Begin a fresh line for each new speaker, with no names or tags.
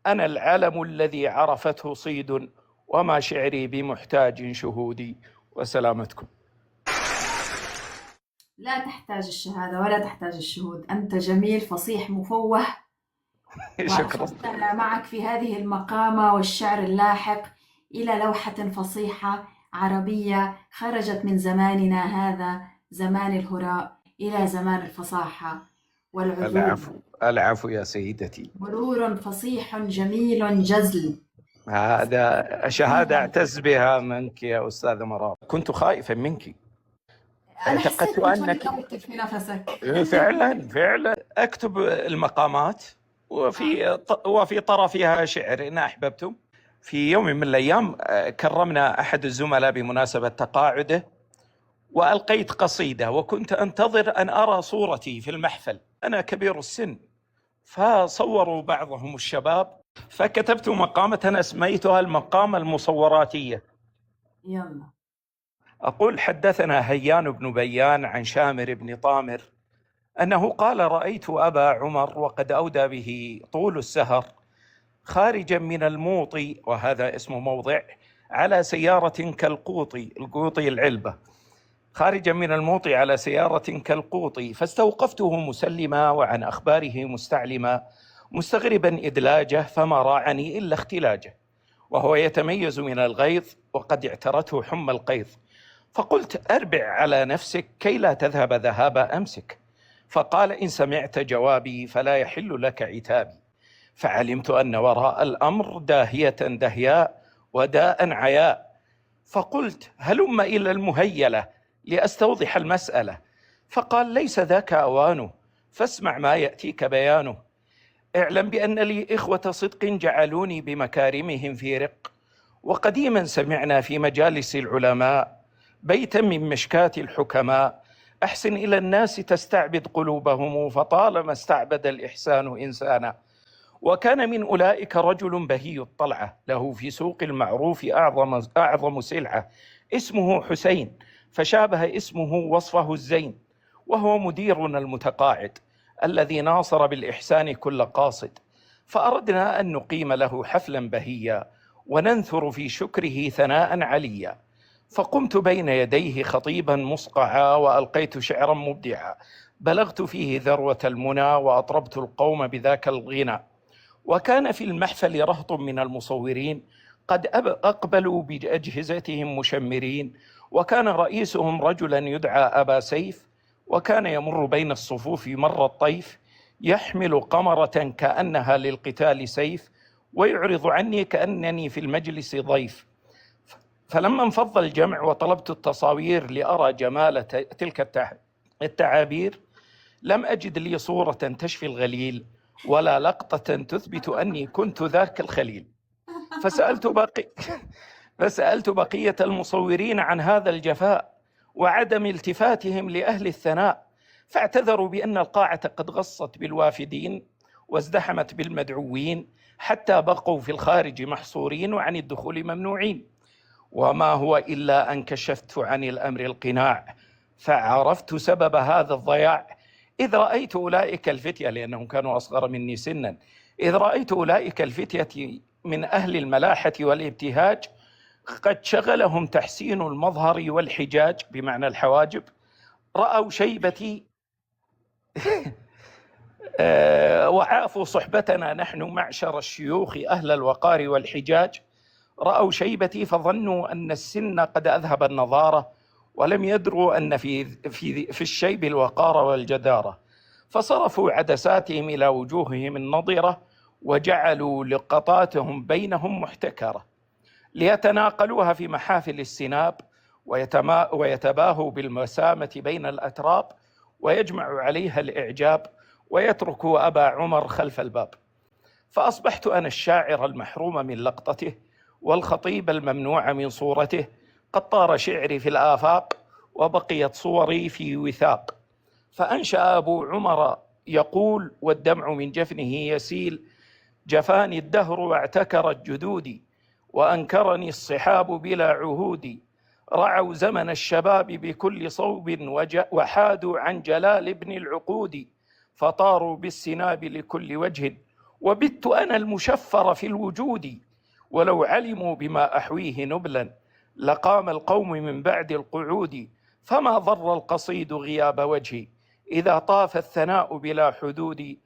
أنا العلم الذي عرفته صيد، وما شعري بمحتاج شهودي. وسلامتكم.
لا تحتاج الشهادة ولا تحتاج الشهود، أنت جميل فصيح مفوه،
شكرا.
وأخذتنا معك في هذه المقامة والشعر اللاحق إلى لوحة فصيحة عربية خرجت من زماننا هذا، زمان الهراء، إلى زمان الفصاحة والعذوب.
العفو العفو يا سيدتي.
مرور فصيح جميل جزل.
هذا شهادة أعتز بها منك يا أستاذة مرام. كنت خائفا منك،
أنا حسيت
اعتقدت
أنت
أنك
كوتر في نفسك.
فعلا أكتب المقامات وفي طرفها شعر إن أحببتم. في يوم من الأيام كرمنا أحد الزملاء بمناسبة تقاعده، وألقيت قصيدة، وكنت أنتظر أن أرى صورتي في المحفل. أنا كبير السن، فصوروا بعضهم الشباب، فكتبت مقامة أسميتها المقامة المصوراتية.
يلا.
أقول: حدثنا هيان بن بيان عن شامر بن طامر أنه قال: رأيت أبا عمر وقد أودى به طول السهر خارجا من الموطي، وهذا اسم موضع، على سيارة كالقوطي، القوطي العلبة، خارجا من الموطي على سيارة كالقوطي، فاستوقفته مسلما وعن أخباره مستعلما، مستغربا إدلاجه، فما راعني إلا اختلاجه، وهو يتميز من الغيظ وقد اعترته حمى القيظ. فقلت: أربع على نفسك كي لا تذهب ذهاب أمسك. فقال: إن سمعت جوابي فلا يحل لك عتابي. فعلمت أن وراء الأمر داهية دهياء وداء عياء. فقلت: هلم إلى المهيلة لأستوضح المسألة. فقال: ليس ذاك أوانه، فاسمع ما يأتيك بيانه. اعلم بأن لي إخوة صدق جعلوني بمكارمهم في رق، وقديما سمعنا في مجالس العلماء بيتا من مشكاة الحكماء، أحسن إلى الناس تستعبد قلوبهم، فطالما استعبد الإحسان إنسانا. وكان من أولئك رجل بهي الطلعة، له في سوق المعروف أعظم سلعة، اسمه حسين، فشابه اسمه وصفه الزين، وهو مديرنا المتقاعد الذي ناصر بالإحسان كل قاصد. فأردنا أن نقيم له حفلا بهيا وننثر في شكره ثناء عليا. فقمت بين يديه خطيبا مصقعا، وألقيت شعرا مبدعا بلغت فيه ذروة المنى، وأطربت القوم بذاك الغنى. وكان في المحفل رهط من المصورين قد أقبلوا بأجهزتهم مشمرين، وكان رئيسهم رجلا يدعى أبا سيف، وكان يمر بين الصفوف مر الطيف، يحمل قمرة كأنها للقتال سيف، ويعرض عني كأنني في المجلس ضيف. فلما انفض الجمع وطلبت التصاوير لأرى جمال تلك التعابير، لم أجد لي صورة تشفي الغليل، ولا لقطة تثبت أني كنت ذاك الخليل. فسألت بقية المصورين عن هذا الجفاء وعدم التفاتهم لأهل الثناء، فاعتذروا بأن القاعة قد غصت بالوافدين وازدحمت بالمدعوين، حتى بقوا في الخارج محصورين وعن الدخول ممنوعين. وما هو إلا أن كشفت عن الأمر القناع، فعرفت سبب هذا الضياع، إذ رأيت أولئك الفتية، لأنهم كانوا أصغر مني سنا، إذ رأيت أولئك الفتية من أهل الملاحة والابتهاج قد شغلهم تحسين المظهر والحجاج، بمعنى الحواجب، رأوا شيبتي وعافوا صحبتنا نحن معشر الشيوخ أهل الوقار والحجاج، رأوا شيبتي فظنوا أن السن قد أذهب النضارة، ولم يدروا أن في الشيب الوقار والجدارة، فصرفوا عدساتهم إلى وجوههم النضرة، وجعلوا لقطاتهم بينهم محتكرة، ليتناقلوها في محافل السناب، ويتباهوا بالمسامة بين الأتراب، ويجمعوا عليها الإعجاب، ويتركوا أبا عمر خلف الباب. فأصبحت أنا الشاعر المحروم من لقطته، والخطيب الممنوع من صورته، قد طار شعري في الآفاق، وبقيت صوري في وثاق. فأنشأ أبو عمر يقول والدمع من جفنه يسيل: جفاني الدهر واعتكرت جدودي، وأنكرني الصحاب بلا عهود، رعوا زمن الشباب بكل صوب، وحادوا عن جلال ابن العقود، فطاروا بالسناب لكل وجه، وبت أنا المشفر في الوجود، ولو علموا بما أحويه نبلا لقام القوم من بعد القعود. فما ضر القصيد غياب وجهي إذا طاف الثناء بلا حدود.